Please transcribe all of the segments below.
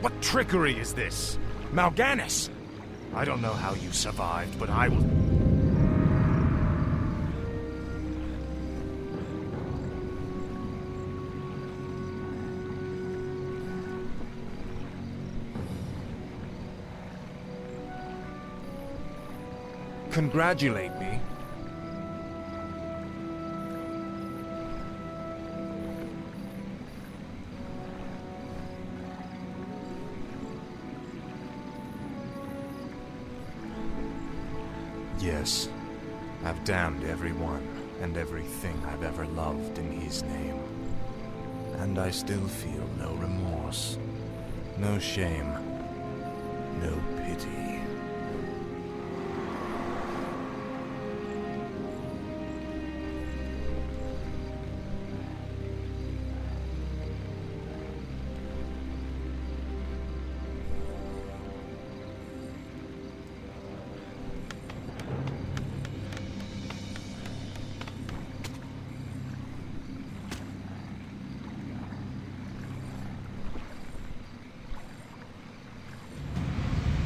What trickery is this? Mal'Ganis! I don't know how you survived, but I will... Congratulate me? Yes, I've damned everyone and everything I've ever loved in his name. And I still feel no remorse, no shame, no pity.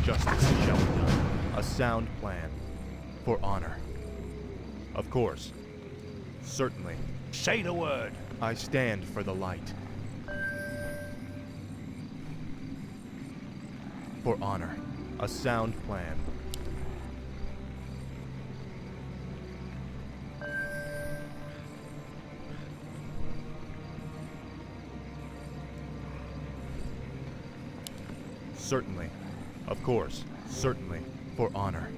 Justice shall be done. A sound plan. For honor. Of course. Certainly. Say the word. I stand for the light. For honor. A sound plan. Certainly. Of course. Certainly. For honor.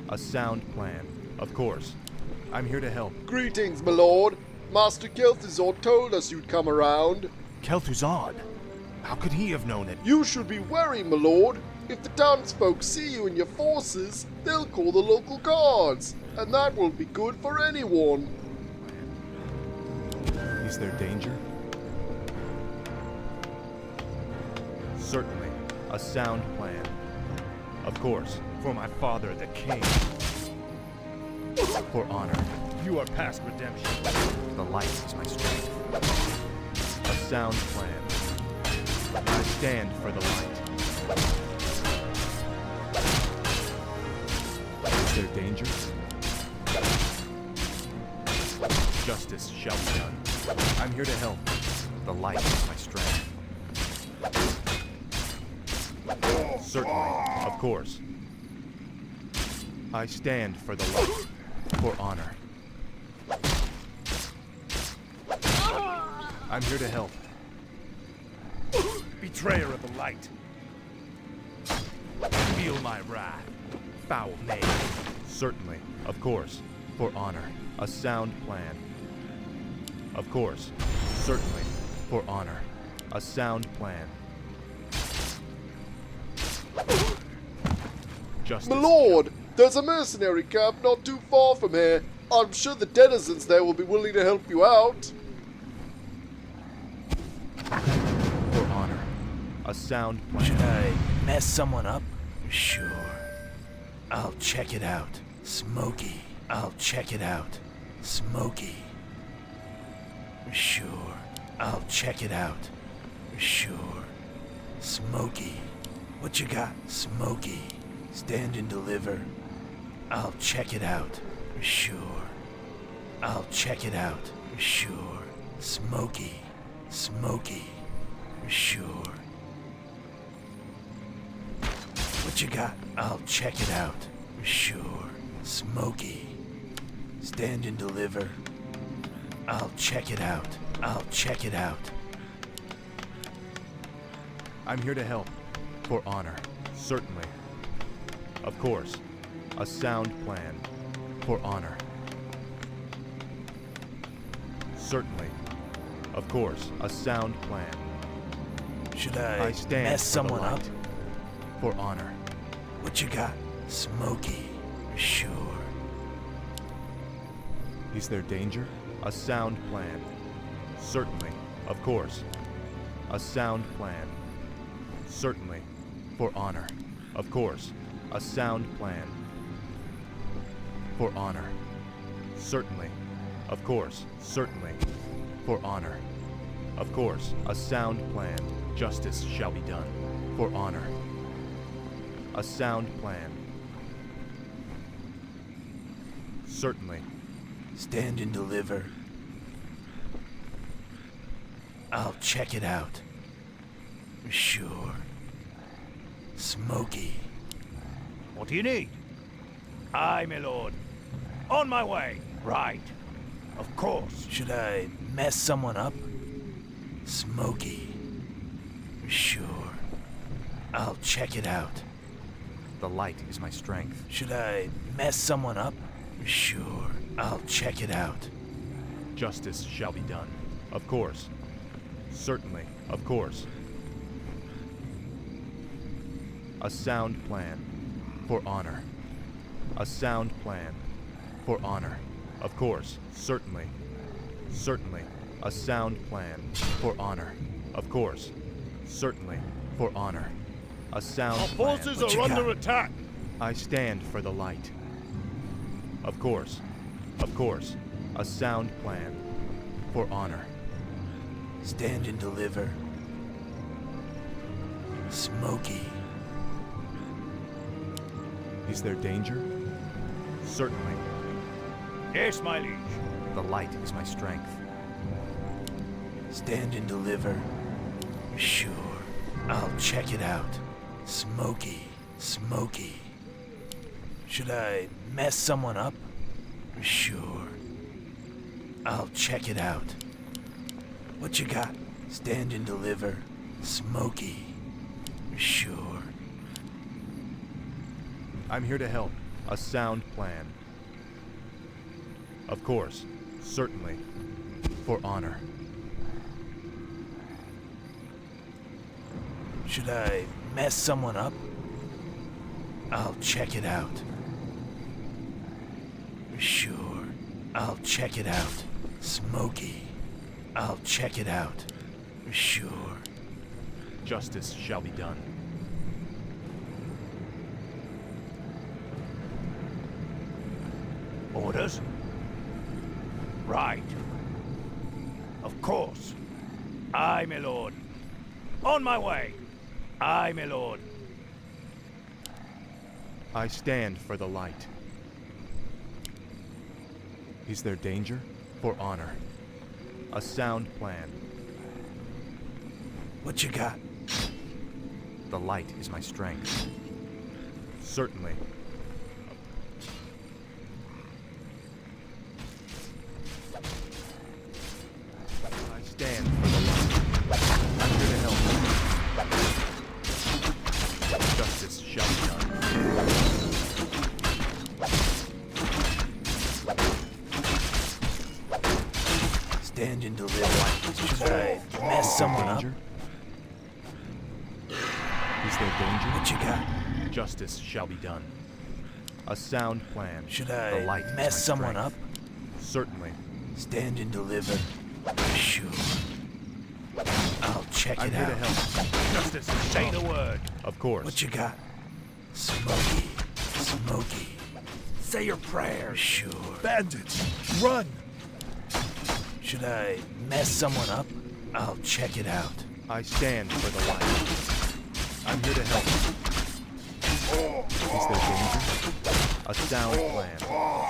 A sound plan. Of course. I'm here to help. Greetings, my lord. Master Kel'Thuzad told us you'd come around. Kel'Thuzad? How could he have known it? You should be wary, my lord. If the townsfolk see you and your forces, they'll call the local guards, and that won't be good for anyone. Is there danger? Certainly. A sound plan. Of course. For my father, the king. For honor. You are past redemption. The light is my strength. A sound plan. I stand for the light. Is there danger? Justice shall be done. I'm here to help. The light is my strength. Certainly, of course. I stand for the light. For honor. I'm here to help. Betrayer of the light. Feel my wrath. Foul knave. Certainly, of course. For honor. A sound plan. Of course. Certainly. For honor. A sound plan. Justice. My lord, there's a mercenary camp not too far from here. I'm sure the denizens there will be willing to help you out. For honor. A sound plan. Should I mess someone up? Sure. I'll check it out. Smoky. I'll check it out. Smoky. Sure. I'll check it out. Sure. Smoky. What you got? Smoky. Stand and deliver. I'll check it out. Sure. I'll check it out. Sure. Smoky. Smoky. Sure. What you got? I'll check it out. Sure. Smoky. Stand and deliver. I'll check it out. I'll check it out. I'm here to help. For honor. Certainly. Of course. A sound plan. For honor. Certainly. Of course. A sound plan. Should I stand mess for someone the up? light. For honor. What you got? Smoky. Sure. Is there danger? A sound plan. Certainly. Of course. A sound plan. Certainly. For honor. Of course. A sound plan. For honor. Certainly. Of course. Certainly. For honor. Of course. A sound plan. Justice shall be done. For honor. A sound plan. Certainly. Stand and deliver. I'll check it out. Sure. Smoky. What do you need? Aye, my lord. On my way. Right. Of course. Should I mess someone up? Smoky. Sure. I'll check it out. The light is my strength. Should I mess someone up? Sure. I'll check it out. Justice shall be done. Of course. Certainly. Of course. A sound plan. For honor. A sound plan. For honor. Of course. Certainly. Certainly. A sound plan. For honor. Of course. Certainly. For honor. A sound Our plan. forces What you are under got? attack. I stand for the light. Of course. Of course. A sound plan. For honor. Stand and deliver. Smoky. Is there danger? Certainly. Yes, my liege. The light is my strength. Stand and deliver. Sure. I'll check it out. Smoky. Smoky. Should I mess someone up? Sure. I'll check it out. What you got? Stand and deliver. Smoky. Sure. I'm here to help. A sound plan. Of course. Certainly. For honor. Should I mess someone up? I'll check it out. Sure. I'll check it out. Smoky. I'll check it out. Sure. Justice shall be done. Orders? Right. Of course. Aye, my lord. On my way. Aye, my lord. I stand for the light. Is there danger? For honor. A sound plan. What you got? The light is my strength. Certainly. I stand for the light. I'm here to help. Justice shall be done. Stand and deliver. Should I mess someone up? Danger? Is there danger? What you got? Justice shall be done. A sound plan. Should The I light is my mess someone strength. up? Certainly. Stand and deliver. Sure. I'll check I'm it here out. to help. Justice, say the word. Of course. What you got? Smoky. Smoky. Say your prayers. Sure. Bandits, run! Should I mess someone up? I'll check it out. I stand for the light. I'm here to help. Is there danger? A sound plan.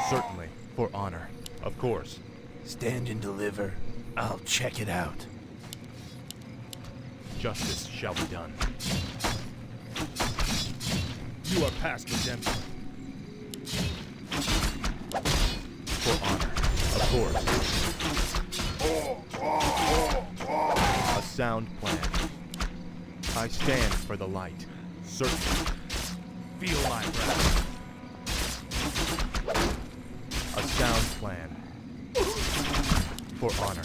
Certainly. For honor. Of course. Stand and deliver. I'll check it out. Justice shall be done. You are past redemption. For honor. Of course. A sound plan. I stand for the light. Certainly. Feel my wrath. A sound plan. For honor.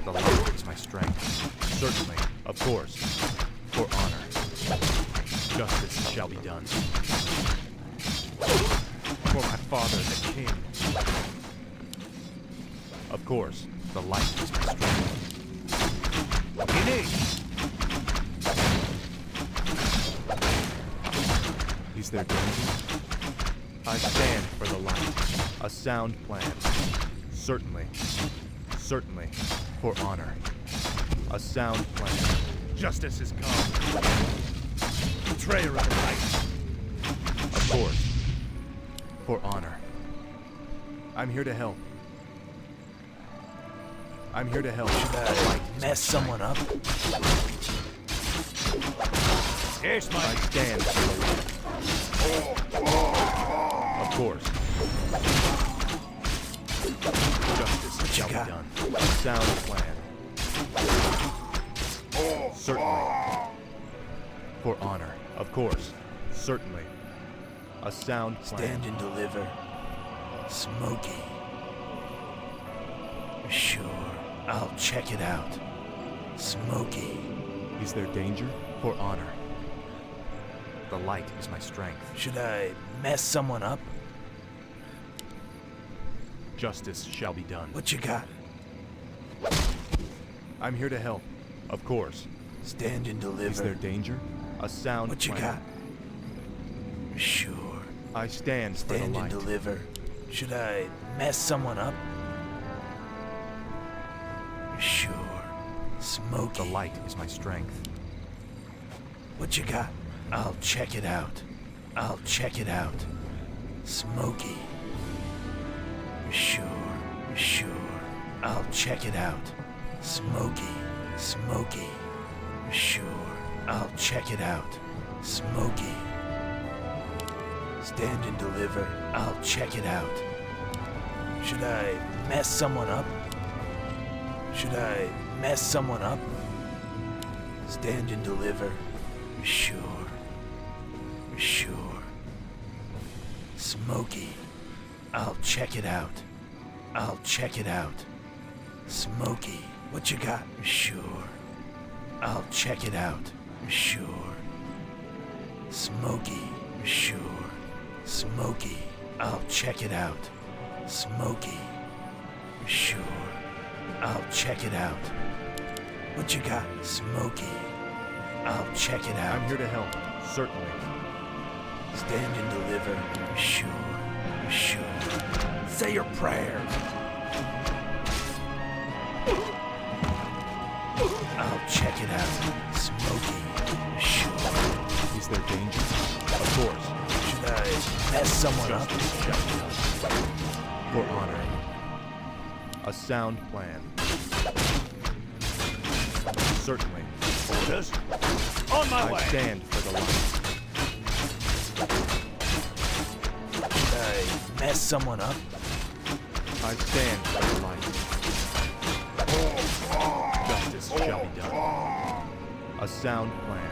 The light is my strength. Certainly. Of course. For honor. Justice shall be done. For my father, the king. Of course. The light is my strength. What do you need? Is there danger? I stand for the light. A sound plan. Certainly. Certainly. For honor. A sound plan. Justice is come. Betrayer of the light. Of course. For honor. I'm here to help. I'm here to help. Should I mess someone up? Here's my... I stand for the light. Of course. Justice shall be got? done. Sound plan. Certainly. For honor. Of course. Certainly. A sound plan. Stand and deliver. Smoky. Sure, I'll check it out. Smoky. Is there danger? For honor. The light is my strength. Should I mess someone up? Justice shall be done. What you got? I'm here to help. Of course. Stand and deliver. Is there danger? A sound What you plan. got? Sure. I stand for the Stand and light. deliver. Should I mess someone up? Sure. Smoky. The light is my strength. What you got? I'll check it out. I'll check it out. Smoky. Sure. I'll check it out. Smoky. Sure. I'll check it out. Smoky. Stand and deliver. I'll check it out. Should I mess someone up? Stand and deliver. Sure. Smoky. I'll check it out. Smoky. What you got? Sure. I'll check it out. Sure. Smoky. I'll check it out. Smoky. Sure. I'll check it out. What you got? Smoky. I'll check it out. I'm here to help. Certainly. Stand and deliver. Sure. Say your prayer. I'll check it out. Smoky. Sure. Is there danger? Of course. Should I mess someone up? Justice shall be done. For honor. A sound plan. Certainly. Orders. On my I way. stand for the light. Should I mess someone up? I stand for the light. Justice shall be done. A sound plan.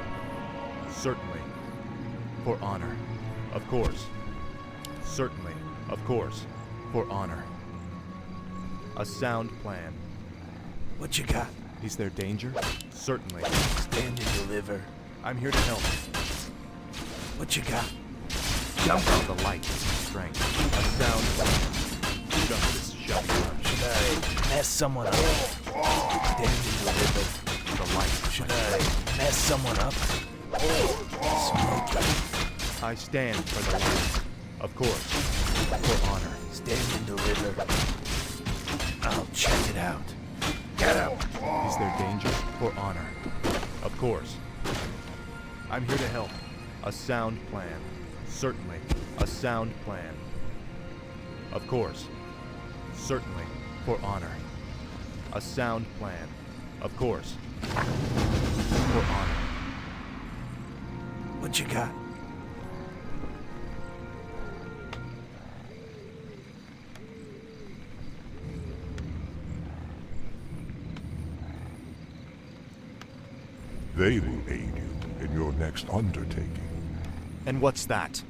Certainly. For honor. Of course. Certainly. Of course. For honor. A sound plan. What you got? Is there danger? Certainly. Stand and deliver. I'm here to help. What you got? Jump on the light is strength. A sound plan. Justice shall be done. Should I mess someone up? Stand and deliver. The light. Should I mess someone up? Smoky. I stand for the light. Of course. For honor. Stand and deliver. I'll check it out. Get him. Is there danger? For honor. Of course. I'm here to help. A sound plan. Certainly. A sound plan. Of course. Certainly. For honor. A sound plan. Of course. For honor. What you got? They will aid you in your next undertaking. And what's that?